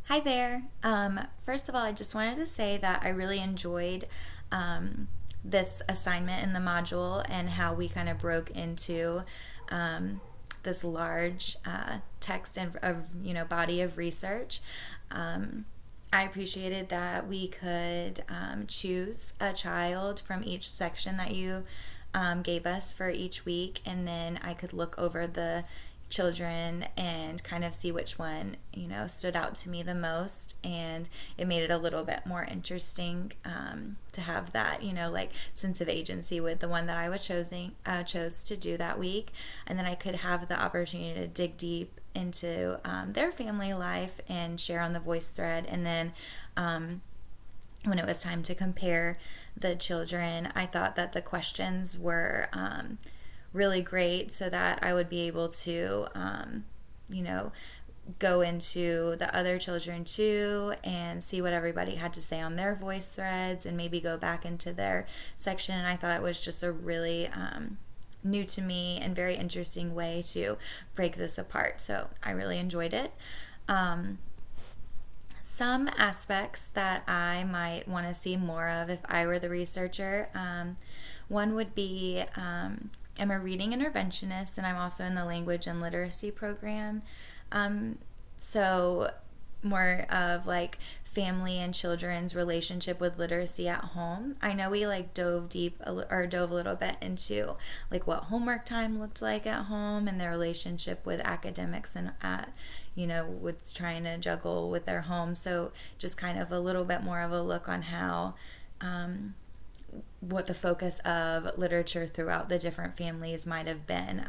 Hi there. First of all, I just wanted to say that I really enjoyed this assignment in the module and how we kind of broke into this large text and of body of research. I appreciated that we could choose a child from each section that you gave us for each week, and then I could look over the children and kind of see which one stood out to me the most, and it made it a little bit more interesting to have that like sense of agency with the one that I was chose to do that week. And then I could have the opportunity to dig deep into their family life and share on the voice thread. And then when it was time to compare the children, I thought that the questions were really great, so that I would be able to, go into the other children too and see what everybody had to say on their voice threads and maybe go back into their section. And I thought it was just a really new to me and very interesting way to break this apart. So I really enjoyed it. Some aspects that I might want to see more of if I were the researcher. One would be I'm a reading interventionist, and I'm also in the language and literacy program. So more of like family and children's relationship with literacy at home. I know we like dove a little bit into like what homework time looked like at home and their relationship with academics and with trying to juggle with their home. So just kind of a little bit more of a look on how what the focus of literature throughout the different families might have been.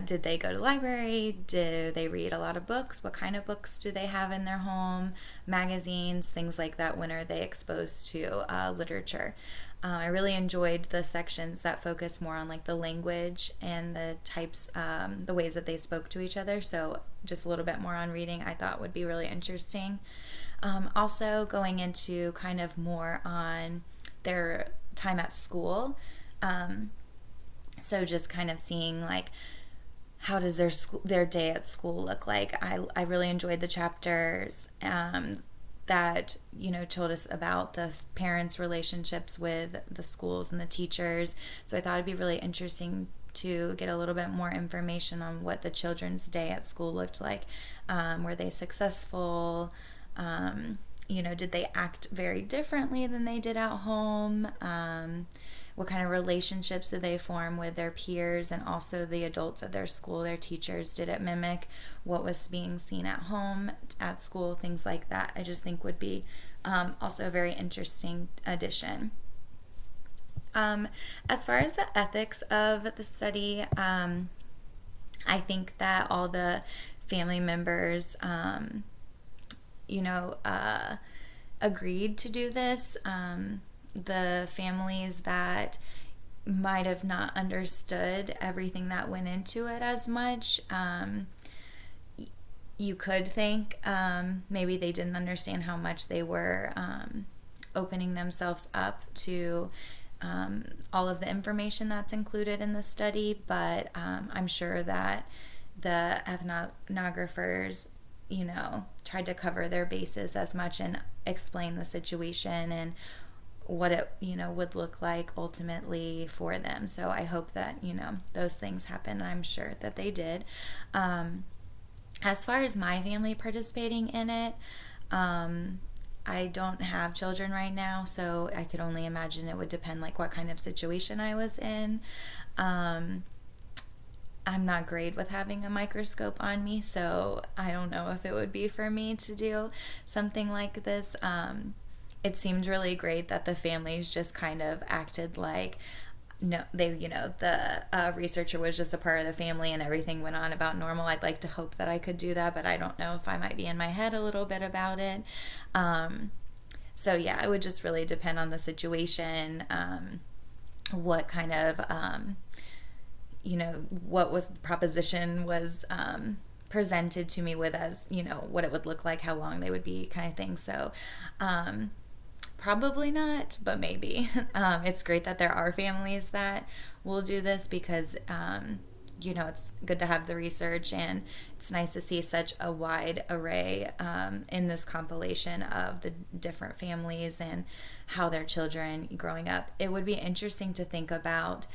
Did they go to the library? Do they read a lot of books? What kind of books do they have in their home? Magazines, things like that. When are they exposed to literature? I really enjoyed the sections that focus more on like the language and the types, the ways that they spoke to each other. So just a little bit more on reading I thought would be really interesting. Also going into kind of more on their time at school. So just kind of seeing like how does their day at school look like. I really enjoyed the chapters that told us about the parents' relationships with the schools and the teachers. So I thought it'd be really interesting to get a little bit more information on what the children's day at school looked like. Were they successful? Did they act very differently than they did at home? What kind of relationships did they form with their peers and also the adults at their school, their teachers? Did it mimic what was being seen at home, at school, things like that? I just think would be also a very interesting addition. As far as the ethics of the study, I think that all the family members, agreed to do this. The families that might have not understood everything that went into it as much, you could think maybe they didn't understand how much they were opening themselves up to all of the information that's included in the study. But I'm sure that the ethnographers tried to cover their bases as much and explain the situation and what it would look like ultimately for them. So I hope that those things happen. I'm sure that they did. As far as my family participating in it, I don't have children right now, so I could only imagine it would depend like what kind of situation I was in. I'm not great with having a microscope on me, so I don't know if it would be for me to do something like this. It seemed really great that the families just kind of acted like no, the researcher was just a part of the family and everything went on about normal. I'd like to hope that I could do that, but I don't know if I might be in my head a little bit about it. So yeah, it would just really depend on the situation, what kind of, what was the proposition was presented to me with as, what it would look like, how long they would be kind of thing. So probably not, but maybe. It's great that there are families that will do this because it's good to have the research, and it's nice to see such a wide array in this compilation of the different families and how their children growing up. It would be interesting to think about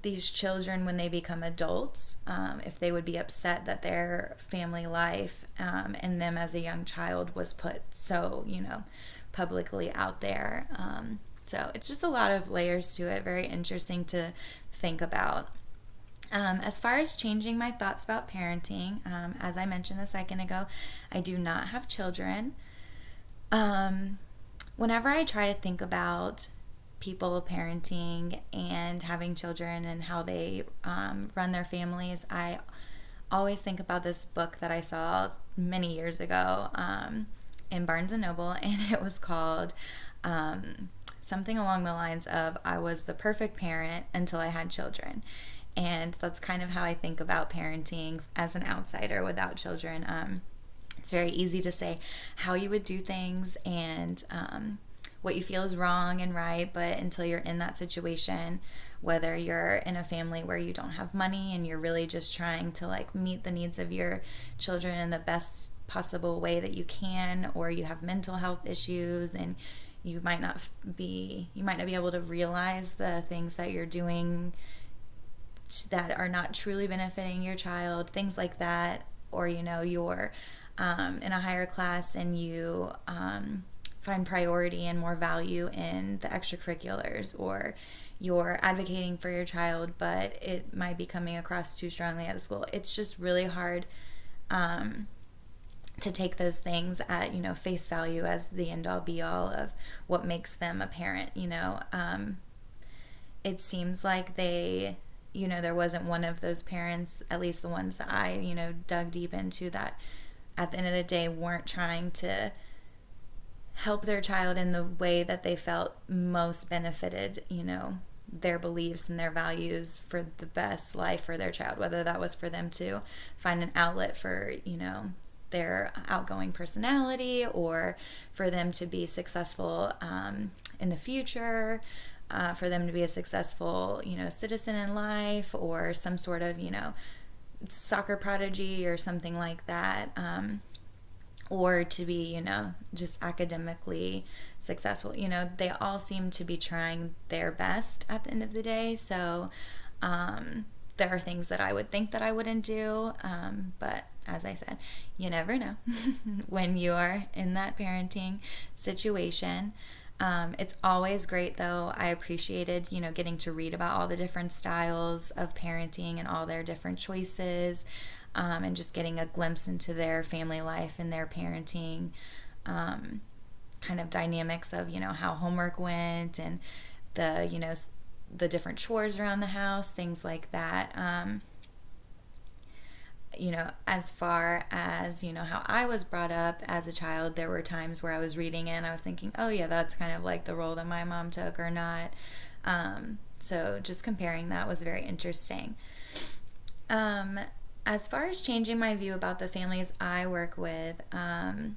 these children when they become adults, if they would be upset that their family life and them as a young child was put so, publicly out there. So it's just a lot of layers to it, very interesting to think about. As far as changing my thoughts about parenting, as I mentioned a second ago, I do not have children. Whenever I try to think about people parenting and having children and how they run their families, I always think about this book that I saw many years ago in Barnes & Noble, and it was called something along the lines of I was the perfect parent until I had children. And that's kind of how I think about parenting as an outsider without children. It's very easy to say how you would do things and what you feel is wrong and right, but until you're in that situation, whether you're in a family where you don't have money and you're really just trying to meet the needs of your children in the best possible way that you can, or you have mental health issues and you might not be able to realize the things that you're doing that are not truly benefiting your child, things like that, or you're in a higher class and you find priority and more value in the extracurriculars, or you're advocating for your child but it might be coming across too strongly at the school. It's just really hard to take those things at face value as the end all be all of what makes them a parent. It seems like there wasn't one of those parents, at least the ones that I dug deep into, that at the end of the day weren't trying to help their child in the way that they felt most benefited their beliefs and their values for the best life for their child, whether that was for them to find an outlet for their outgoing personality, or for them to be successful in the future, for them to be a successful citizen in life, or some sort of soccer prodigy or something like that, or to be just academically successful. They all seem to be trying their best at the end of the day. So there are things that I would think that I wouldn't do, but as I said, you never know when you are in that parenting situation. It's always great, though. I appreciated, getting to read about all the different styles of parenting and all their different choices, and just getting a glimpse into their family life and their parenting kind of dynamics of, how homework went and the different chores around the house, things like that. As far as, how I was brought up as a child, there were times where I was reading it and I was thinking, oh yeah, that's kind of like the role that my mom took or not. So just comparing that was very interesting. As far as changing my view about the families I work with, I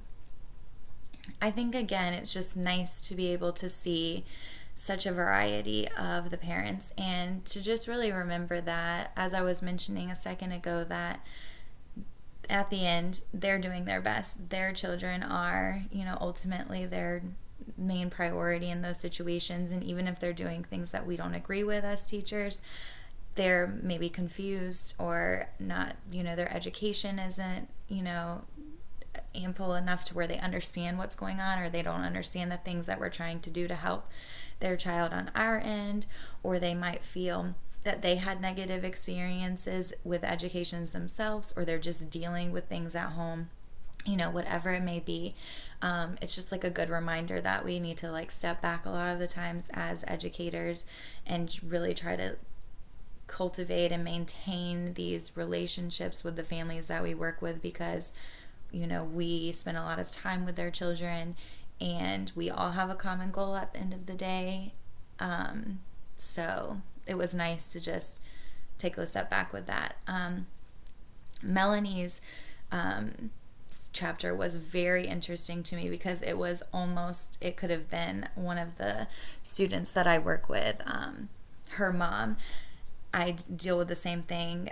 think, again, it's just nice to be able to see such a variety of the parents, and to just really remember that, as I was mentioning a second ago, that at the end, they're doing their best. Their children are, ultimately their main priority in those situations, and even if they're doing things that we don't agree with as teachers, they're maybe confused or not, their education isn't, ample enough to where they understand what's going on, or they don't understand the things that we're trying to do to help their child on our end, or they might feel that they had negative experiences with educations themselves, or they're just dealing with things at home, whatever it may be. It's just a good reminder that we need to step back a lot of the times as educators and really try to cultivate and maintain these relationships with the families that we work with, because we spend a lot of time with their children and we all have a common goal at the end of the day. So it was nice to just take a step back with that. Melanie's chapter was very interesting to me because it could have been one of the students that I work with, her mom. I deal with the same thing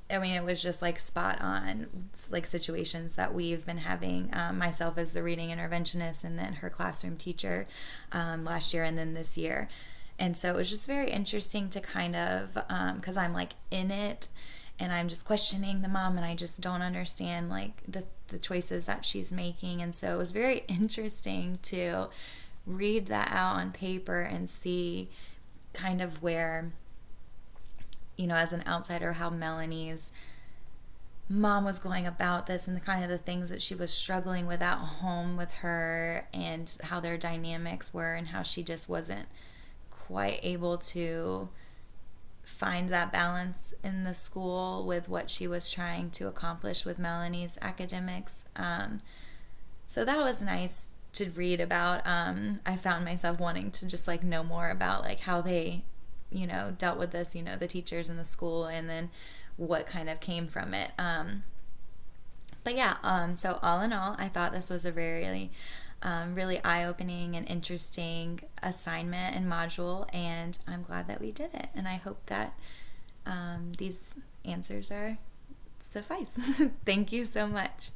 it was just like spot on, like situations that we've been having, myself as the reading interventionist and then her classroom teacher last year and then this year. And so it was just very interesting to kind of, because I'm like in it and I'm just questioning the mom and I just don't understand like the choices that she's making. And so it was very interesting to read that out on paper and see kind of where, as an outsider, how Melanie's mom was going about this and the kind of the things that she was struggling with at home with her and how their dynamics were and how she just wasn't quite able to find that balance in the school with what she was trying to accomplish with Melanie's academics. So that was nice to read about. I found myself wanting to just like know more about like how they dealt with this, the teachers in the school, and then what kind of came from it. But yeah, so all in all, I thought this was a very, really eye-opening and interesting assignment and module, and I'm glad that we did it. And I hope that these answers are suffice. Thank you so much.